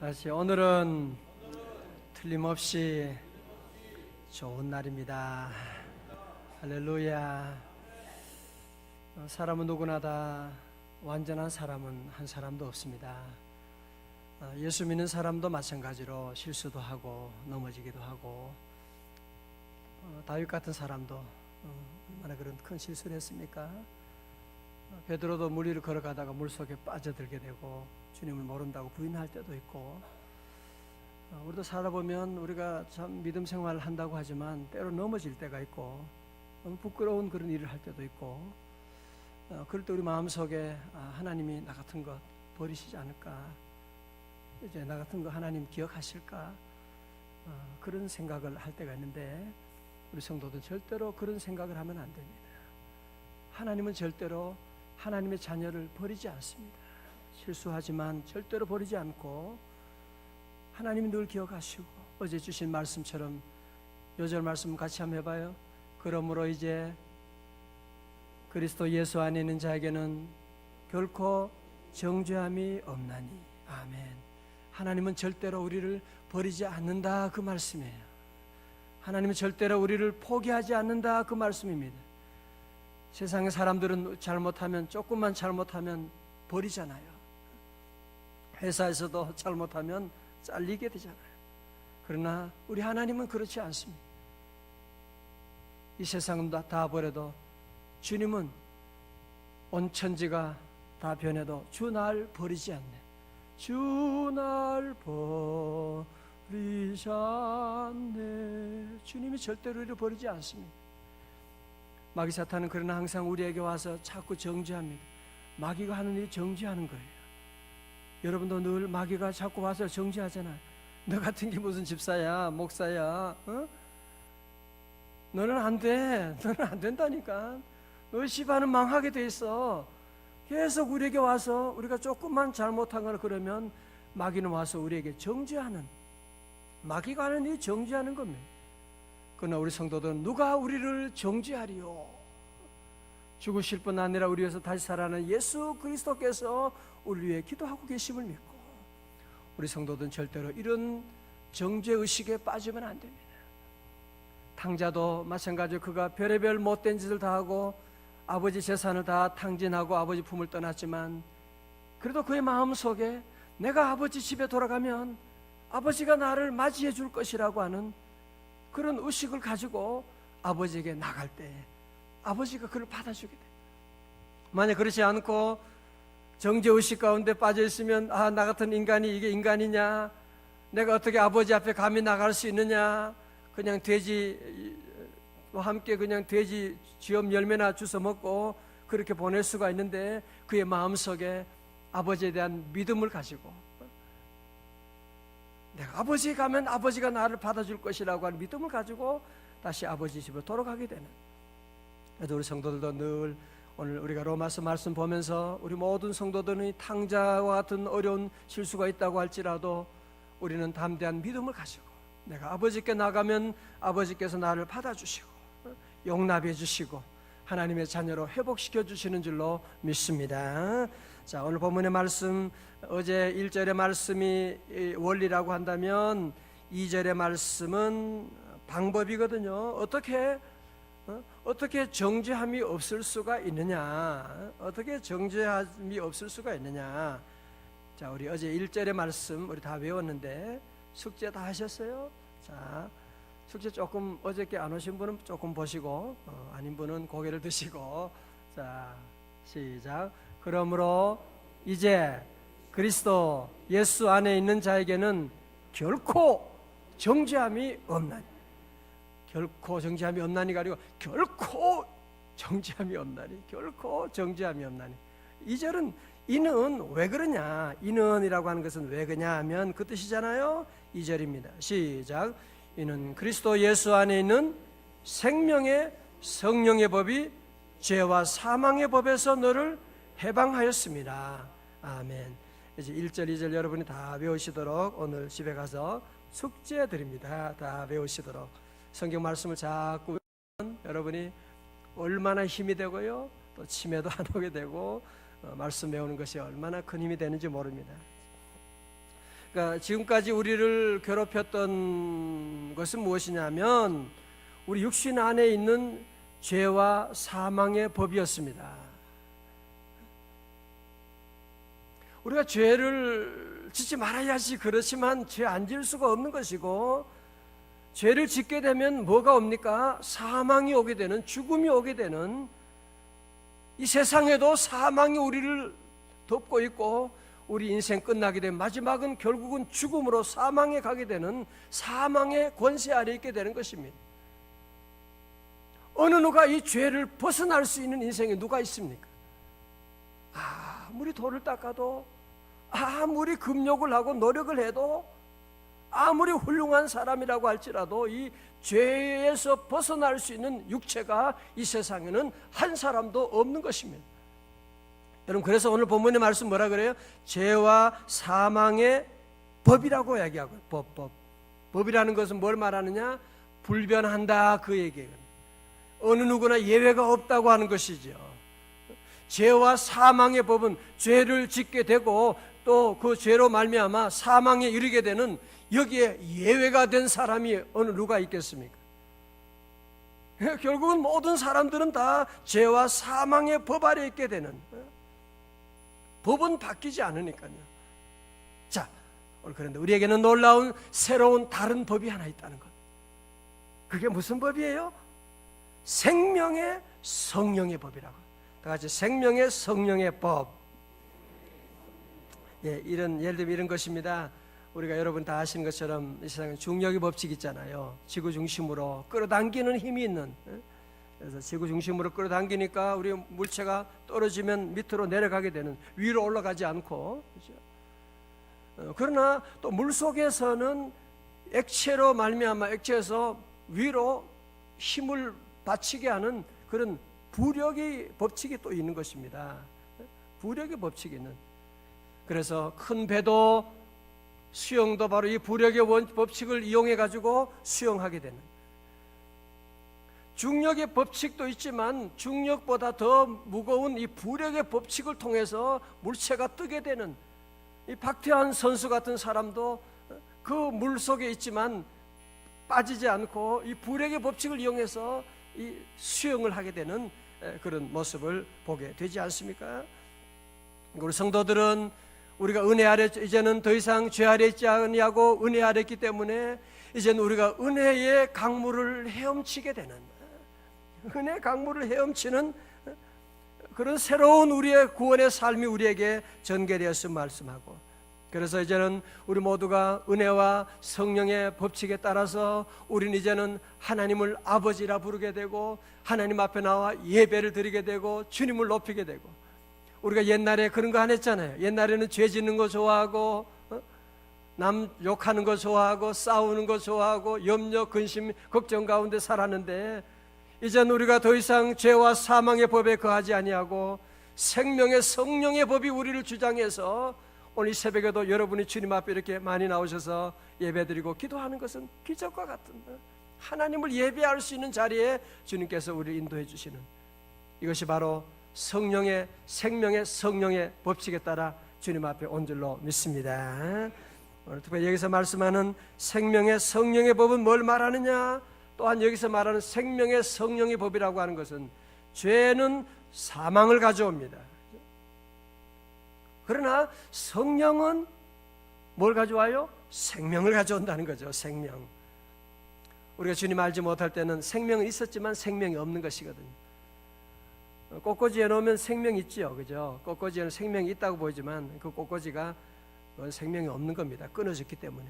다시 오늘은 틀림없이 좋은 날입니다. 할렐루야. 사람은 누구나 다 완전한 사람은 한 사람도 없습니다. 예수 믿는 사람도 마찬가지로 실수도 하고 넘어지기도 하고, 다윗 같은 사람도 얼마나 그런 큰 실수를 했습니까? 베드로도 물 위를 걸어가다가 물속에 빠져들게 되고 주님을 모른다고 부인할 때도 있고, 우리도 살아보면 우리가 참 믿음 생활을 한다고 하지만 때로 넘어질 때가 있고 너무 부끄러운 그런 일을 할 때도 있고, 그럴 때 우리 마음속에 하나님이 나 같은 것 버리시지 않을까, 이제 나 같은 거 하나님 기억하실까, 그런 생각을 할 때가 있는데, 우리 성도들 절대로 그런 생각을 하면 안 됩니다. 하나님은 절대로 하나님의 자녀를 버리지 않습니다. 실수하지만 절대로 버리지 않고 하나님이 늘 기억하시고, 어제 주신 말씀처럼 요절 말씀 같이 한번 해봐요. 그러므로 이제 그리스도 예수 안에 있는 자에게는 결코 정죄함이 없나니. 아멘. 하나님은 절대로 우리를 버리지 않는다, 그 말씀이에요. 하나님은 절대로 우리를 포기하지 않는다, 그 말씀입니다. 세상의 사람들은 잘못하면, 조금만 잘못하면 버리잖아요. 회사에서도 잘못하면 잘리게 되잖아요. 그러나 우리 하나님은 그렇지 않습니다. 이 세상은 다 버려도 주님은 온 천지가 다 변해도 주 날 버리지 않네. 주 날 버리지 않네. 주님이 절대로 우리를 버리지 않습니다. 마귀 사탄은 그러나 항상 우리에게 와서 자꾸 정죄합니다. 마귀가 하는 일이 정죄하는 거예요. 여러분도 늘 마귀가 자꾸 와서 정죄하잖아요. 너 같은 게 무슨 집사야, 목사야, 너는 안 돼. 너는 안 된다니까. 너의 집안은 망하게 돼 있어. 계속 우리에게 와서 우리가 조금만 잘못한 걸 그러면 마귀는 와서 우리에게 정죄하는, 마귀가 하는 일이 정죄하는 겁니다. 그러나 우리 성도들은 누가 우리를 정죄하리요? 죽으실 뿐 아니라 우리 위해서 다시 살아나는 예수 그리스도께서 우리 위해 기도하고 계심을 믿고, 우리 성도들은 절대로 이런 정죄의식에 빠지면 안 됩니다. 탕자도 마찬가지로 그가 별의별 못된 짓을 다 하고 아버지 재산을 다 탕진하고 아버지 품을 떠났지만, 그래도 그의 마음속에 내가 아버지 집에 돌아가면 아버지가 나를 맞이해 줄 것이라고 하는 그런 의식을 가지고 아버지에게 나갈 때 아버지가 그를 받아주게 돼. 만약 그렇지 않고 정죄의식 가운데 빠져 있으면, 나 같은 인간이 이게 인간이냐, 내가 어떻게 아버지 앞에 감히 나갈 수 있느냐, 그냥 돼지와 함께 그냥 돼지 쥐엄 열매나 주워 먹고 그렇게 보낼 수가 있는데, 그의 마음속에 아버지에 대한 믿음을 가지고, 내가 아버지에 가면 아버지가 나를 받아줄 것이라고 하는 믿음을 가지고 다시 아버지 집으로 돌아가게 되는. 그래서 우리 성도들도 늘 오늘 우리가 로마서 말씀 보면서 우리 모든 성도들은 탕자와 같은 어려운 실수가 있다고 할지라도 우리는 담대한 믿음을 가지고, 내가 아버지께 나가면 아버지께서 나를 받아주시고 용납해 주시고 하나님의 자녀로 회복시켜 주시는 줄로 믿습니다. 자, 오늘 본문의 말씀, 어제 1절의 말씀이 원리라고 한다면 2절의 말씀은 방법이거든요. 어떻게 정죄함이 없을 수가 있느냐? 어떻게 정죄함이 없을 수가 있느냐? 자, 우리 어제 1절의 말씀 우리 다 외웠는데 숙제 다 하셨어요? 자, 숙제 조금 어저께 안 오신 분은 조금 보시고, 아닌 분은 고개를 드시고, 자, 시작. 그러므로 이제 그리스도 예수 안에 있는 자에게는 결코 정죄함이 없나니. 결코 정죄함이 없나니가 아니고 결코 정죄함이 없나니. 결코 정죄함이 없나니. 2절은 이는 왜 그러냐, 이는이라고 하는 것은 왜 그러냐 하면 그 뜻이잖아요. 2절입니다. 시작. 이는 그리스도 예수 안에 있는 생명의 성령의 법이 죄와 사망의 법에서 너를 해방하였습니다. 아멘. 이제 1절, 2절 여러분이 다 외우시도록 오늘 집에 가서 숙제 드립니다. 다 외우시도록. 성경 말씀을 자꾸 외우면 여러분이 얼마나 힘이 되고요, 또 치매도 안 오게 되고, 말씀 배우는 것이 얼마나 큰 힘이 되는지 모릅니다. 그러니까 지금까지 우리를 괴롭혔던 것은 무엇이냐면 우리 육신 안에 있는 죄와 사망의 법이었습니다. 우리가 죄를 짓지 말아야지 그렇지만 죄 안 지을 수가 없는 것이고, 죄를 짓게 되면 뭐가 옵니까? 사망이 오게 되는, 죽음이 오게 되는, 이 세상에도 사망이 우리를 덮고 있고 우리 인생 끝나게 되면 마지막은 결국은 죽음으로 사망에 가게 되는, 사망의 권세 아래 있게 되는 것입니다. 어느 누가 이 죄를 벗어날 수 있는 인생에 누가 있습니까? 아무리 돌을 닦아도, 아무리 금욕을 하고 노력을 해도, 아무리 훌륭한 사람이라고 할지라도 이 죄에서 벗어날 수 있는 육체가 이 세상에는 한 사람도 없는 것입니다. 여러분, 그래서 오늘 본문의 말씀 뭐라 그래요? 죄와 사망의 법이라고 이야기하고, 법이라는 것은 뭘 말하느냐? 불변한다, 그 얘기예요. 어느 누구나 예외가 없다고 하는 것이죠. 죄와 사망의 법은 죄를 짓게 되고 또 그 죄로 말미암아 사망에 이르게 되는, 여기에 예외가 된 사람이 어느 누가 있겠습니까? 결국은 모든 사람들은 다 죄와 사망의 법 아래 있게 되는, 법은 바뀌지 않으니까요. 자, 오늘 그런데 우리에게는 놀라운 새로운 다른 법이 하나 있다는 것. 그게 무슨 법이에요? 생명의 성령의 법이라고. 다 같이 생명의 성령의 법. 예, 예를 들면 이런 것입니다. 우리가 여러분 다 아시는 것처럼 이 세상에 중력의 법칙 있잖아요. 지구 중심으로 끌어당기는 힘이 있는. 그래서 지구 중심으로 끌어당기니까 우리 물체가 떨어지면 밑으로 내려가게 되는, 위로 올라가지 않고. 그렇죠? 그러나 또 물속에서는 액체로 말미암아 액체에서 위로 힘을 받치게 하는 그런 부력의 법칙이 또 있는 것입니다. 부력의 법칙이 있는. 그래서 큰 배도 수영도 바로 이 부력의 법칙을 이용해 가지고 수영하게 되는, 중력의 법칙도 있지만 중력보다 더 무거운 이 부력의 법칙을 통해서 물체가 뜨게 되는, 이 박태환 선수 같은 사람도 그 물속에 있지만 빠지지 않고 이 부력의 법칙을 이용해서 이 수영을 하게 되는 그런 모습을 보게 되지 않습니까? 우리 성도들은 우리가 은혜 아래, 이제는 더 이상 죄 아래 있지 아니하고 은혜 아래 있기 때문에 이제는 우리가 은혜의 강물을 헤엄치게 되는, 은혜의 강물을 헤엄치는 그런 새로운 우리의 구원의 삶이 우리에게 전개되었음을 말씀하고, 그래서 이제는 우리 모두가 은혜와 성령의 법칙에 따라서 우리는 이제는 하나님을 아버지라 부르게 되고 하나님 앞에 나와 예배를 드리게 되고 주님을 높이게 되고, 우리가 옛날에 그런 거 안 했잖아요. 옛날에는 죄 짓는 거 좋아하고, 남 욕하는 거 좋아하고, 싸우는 거 좋아하고, 염려, 근심, 걱정 가운데 살았는데, 이제는 우리가 더 이상 죄와 사망의 법에 거하지 아니하고 생명의 성령의 법이 우리를 주장해서 오늘 이 새벽에도 여러분이 주님 앞에 이렇게 많이 나오셔서 예배드리고 기도하는 것은 기적과 같은, 하나님을 예배할 수 있는 자리에 주님께서 우리를 인도해 주시는, 이것이 바로 성령의, 생명의 성령의 법칙에 따라 주님 앞에 온 줄로 믿습니다. 오늘 특별히 여기서 말씀하는 생명의 성령의 법은 뭘 말하느냐? 또한 여기서 말하는 생명의 성령의 법이라고 하는 것은 죄는 사망을 가져옵니다. 그러나 성령은 뭘 가져와요? 생명을 가져온다는 거죠. 생명. 우리가 주님 알지 못할 때는 생명은 있었지만 생명이 없는 것이거든요. 꽃꽂이에 놓으면 생명이 있지요, 그죠? 꽃꽂이에는 생명이 있다고 보이지만 그 꽃꽂이가 생명이 없는 겁니다. 끊어졌기 때문에.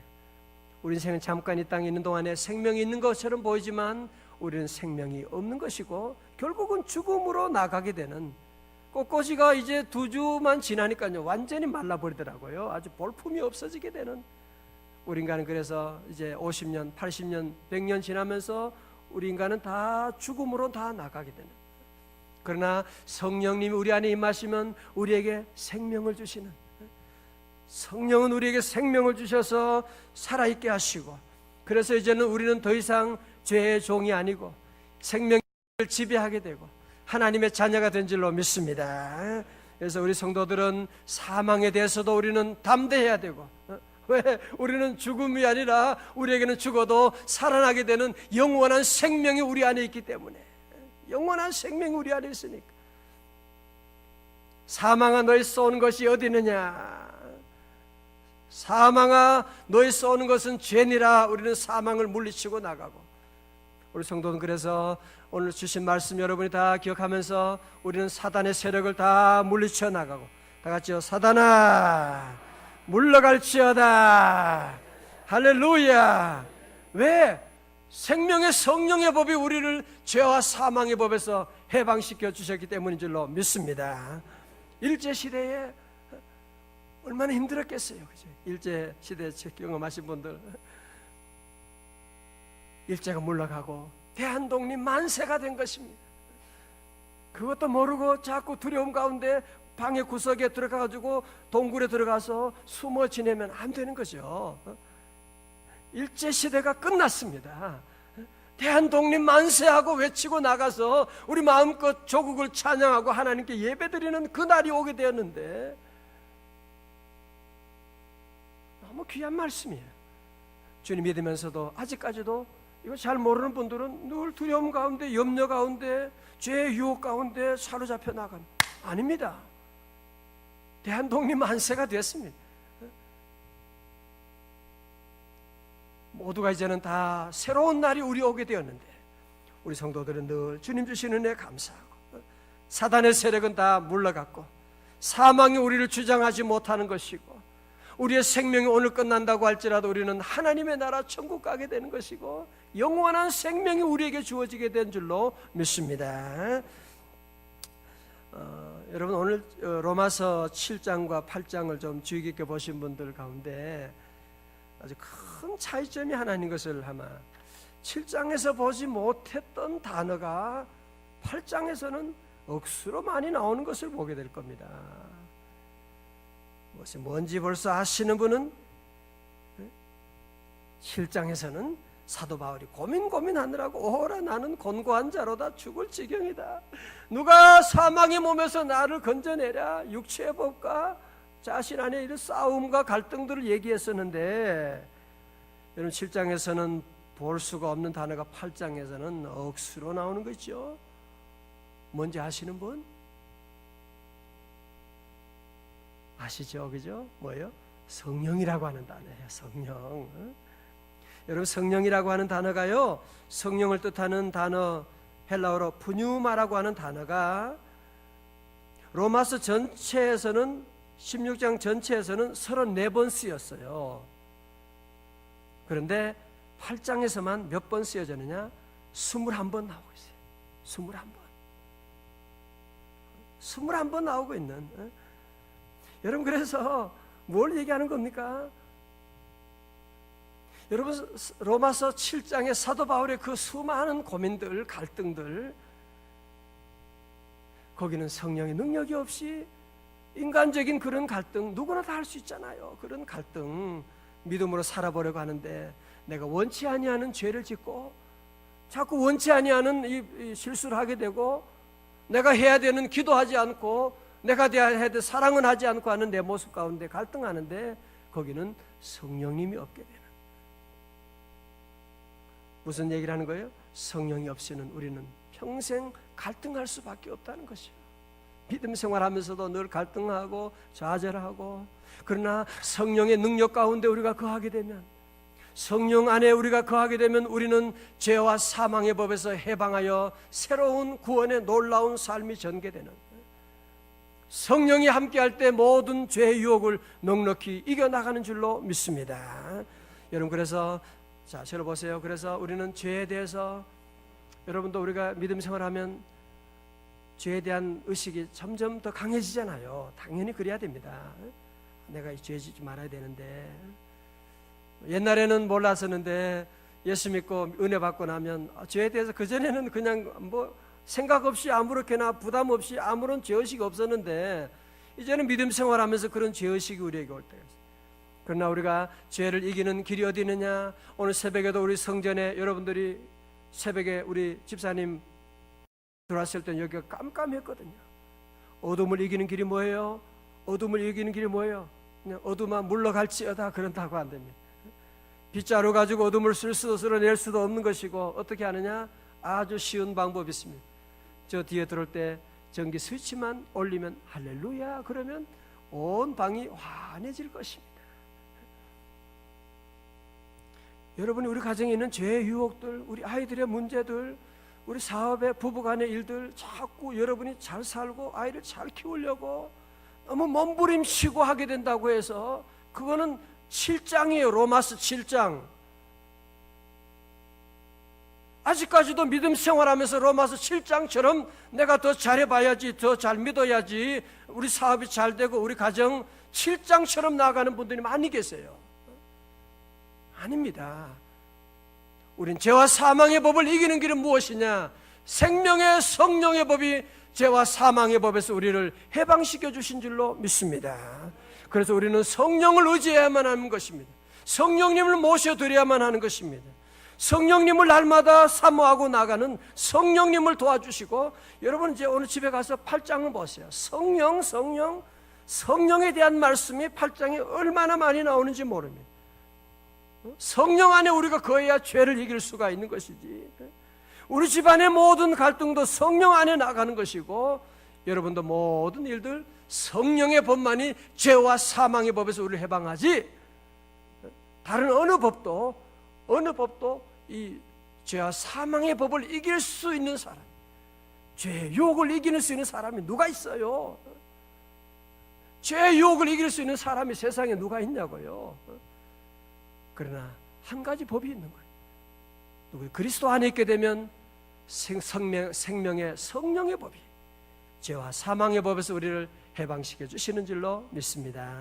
우리 인생은 잠깐 이 땅에 있는 동안에 생명이 있는 것처럼 보이지만 우리는 생명이 없는 것이고 결국은 죽음으로 나가게 되는, 꽃꽂이가 이제 2주만 지나니까요 완전히 말라버리더라고요. 아주 볼품이 없어지게 되는, 우리 인간은 그래서 이제 50년, 80년, 100년 지나면서 우리 인간은 다 죽음으로 다 나가게 되는, 그러나 성령님이 우리 안에 임하시면 우리에게 생명을 주시는, 성령은 우리에게 생명을 주셔서 살아있게 하시고, 그래서 이제는 우리는 더 이상 죄의 종이 아니고 생명을 지배하게 되고 하나님의 자녀가 된 줄로 믿습니다. 그래서 우리 성도들은 사망에 대해서도 우리는 담대해야 되고, 왜? 우리는 죽음이 아니라 우리에게는 죽어도 살아나게 되는 영원한 생명이 우리 안에 있기 때문에, 영원한 생명이 우리 안에 있으니까. 사망아 너희 쏘는 것이 어디 있느냐? 사망아 너희 쏘는 것은 죄니라. 우리는 사망을 물리치고 나가고, 우리 성도는 그래서 오늘 주신 말씀 여러분이 다 기억하면서 우리는 사단의 세력을 다 물리쳐 나가고, 다 같이요. 사단아 물러갈지어다. 할렐루야. 왜? 생명의 성령의 법이 우리를 죄와 사망의 법에서 해방시켜 주셨기 때문인 줄로 믿습니다. 일제시대에 얼마나 힘들었겠어요, 그죠? 일제시대에 경험하신 분들, 일제가 물러가고 대한독립 만세가 된 것입니다. 그것도 모르고 자꾸 두려움 가운데 방의 구석에 들어가가지고 동굴에 들어가서 숨어 지내면 안 되는 거죠. 일제시대가 끝났습니다. 대한독립 만세하고 외치고 나가서 우리 마음껏 조국을 찬양하고 하나님께 예배드리는 그날이 오게 되었는데, 너무 귀한 말씀이에요. 주님 믿으면서도 아직까지도 이거 잘 모르는 분들은 늘 두려움 가운데, 염려 가운데, 죄의 유혹 가운데 사로잡혀 나간, 아닙니다. 대한독립 만세가 됐습니다. 모두가 이제는 다 새로운 날이 우리 오게 되었는데, 우리 성도들은 늘 주님 주시는 은혜 감사하고, 사단의 세력은 다 물러갔고, 사망이 우리를 주장하지 못하는 것이고, 우리의 생명이 오늘 끝난다고 할지라도 우리는 하나님의 나라 천국 가게 되는 것이고, 영원한 생명이 우리에게 주어지게 된 줄로 믿습니다. 여러분 오늘 로마서 7장과 8장을 좀 주의 깊게 보신 분들 가운데 아주 큰 차이점이 하나 있는 것을 아마 7장에서 보지 못했던 단어가 8장에서는 억수로 많이 나오는 것을 보게 될 겁니다. 무엇이 뭔지 벌써 아시는 분은 7장에서는 사도 바울이 고민하느라고 오라 나는 곤고한 자로다 죽을 지경이다. 누가 사망의 몸에서 나를 건져내랴. 육체의 법과 자신 안에 이런 싸움과 갈등들을 얘기했었는데, 여러분 7장에서는 볼 수가 없는 단어가 8장에서는 억수로 나오는 거죠. 뭔지 아시는 분? 아시죠? 그죠? 뭐예요? 성령이라고 하는 단어예요. 성령. 여러분 성령이라고 하는 단어가요, 성령을 뜻하는 단어 헬라어로 푸뉴마라고 하는 단어가 로마서 전체에서는 16장 전체에서는 34번 쓰였어요. 그런데 8장에서만 몇 번 쓰여졌느냐? 21번 나오고 있어요. 21번 나오고 있는. 여러분 그래서 뭘 얘기하는 겁니까? 여러분 로마서 7장의 사도 바울의 그 수많은 고민들, 갈등들, 거기는 성령의 능력이 없이 인간적인 그런 갈등, 누구나 다 할 수 있잖아요. 그런 갈등, 믿음으로 살아보려고 하는데 내가 원치 아니하는 죄를 짓고 자꾸 원치 아니하는 이 실수를 하게 되고, 내가 해야 되는 기도하지 않고 내가 해야 될 사랑은 하지 않고 하는 내 모습 가운데 갈등하는데, 거기는 성령님이 없게 되는. 무슨 얘기를 하는 거예요? 성령이 없이는 우리는 평생 갈등할 수밖에 없다는 것이에요. 믿음 생활하면서도 늘 갈등하고 좌절하고, 그러나 성령의 능력 가운데 우리가 거하게 되면, 성령 안에 우리가 거하게 되면 우리는 죄와 사망의 법에서 해방하여 새로운 구원의 놀라운 삶이 전개되는, 성령이 함께할 때 모든 죄의 유혹을 넉넉히 이겨나가는 줄로 믿습니다. 여러분 그래서 자, 저를 보세요. 그래서 우리는 죄에 대해서, 여러분도 우리가 믿음 생활하면 죄에 대한 의식이 점점 더 강해지잖아요. 당연히 그래야 됩니다. 내가 이 죄 짓지 말아야 되는데, 옛날에는 몰랐었는데 예수 믿고 은혜 받고 나면 죄에 대해서, 그전에는 그냥 뭐 생각 없이 아무렇게나 부담 없이 아무런 죄의식이 없었는데, 이제는 믿음 생활하면서 그런 죄의식이 우리에게 올 때가 있어요. 그러나 우리가 죄를 이기는 길이 어디 있느냐? 오늘 새벽에도 우리 성전에 여러분들이 새벽에 우리 집사님 들어왔을 때는 여기가 깜깜했거든요. 어둠을 이기는 길이 뭐예요? 어둠을 이기는 길이 뭐예요? 그냥 어둠아 물러갈지어다 그런다고 안 됩니다. 빗자루 가지고 어둠을 쓸어낼 수도 없는 것이고 어떻게 하느냐? 아주 쉬운 방법이 있습니다. 저 뒤에 들어올 때 전기 스위치만 올리면 할렐루야 그러면 온 방이 환해질 것입니다. 여러분이 우리 가정에 있는 죄의 유혹들, 우리 아이들의 문제들, 우리 사업의 부부간의 일들 자꾸 여러분이 잘 살고 아이를 잘 키우려고 너무 몸부림치고 하게 된다고 해서 그거는 7장이에요. 로마서 7장. 아직까지도 믿음 생활하면서 로마서 7장처럼 내가 더 잘해봐야지, 더 잘 믿어야지, 우리 사업이 잘 되고 우리 가정 7장처럼 나아가는 분들이 많이 계세요. 아닙니다. 우린 죄와 사망의 법을 이기는 길은 무엇이냐? 생명의 성령의 법이 죄와 사망의 법에서 우리를 해방시켜 주신 줄로 믿습니다. 그래서 우리는 성령을 의지해야만 하는 것입니다. 성령님을 모셔드려야만 하는 것입니다. 성령님을 날마다 사모하고 나가는 성령님을 도와주시고, 여러분 이제 오늘 집에 가서 8장을 보세요. 성령에 대한 말씀이 8장에 얼마나 많이 나오는지 모릅니다. 성령 안에 우리가 거해야 죄를 이길 수가 있는 것이지. 우리 집안의 모든 갈등도 성령 안에 나가는 것이고, 여러분도 모든 일들 성령의 법만이 죄와 사망의 법에서 우리를 해방하지, 다른 어느 법도 이 죄와 사망의 법을 이길 수 있는 사람, 죄의 유혹을 이길 수 있는 사람이 누가 있어요? 죄의 유혹을 이길 수 있는 사람이 세상에 누가 있냐고요. 그러나 한 가지 법이 있는 거예요. 누구 그리스도 안에 있게 되면 생명의 성령의 법이 죄와 사망의 법에서 우리를 해방시켜 주시는 줄로 믿습니다.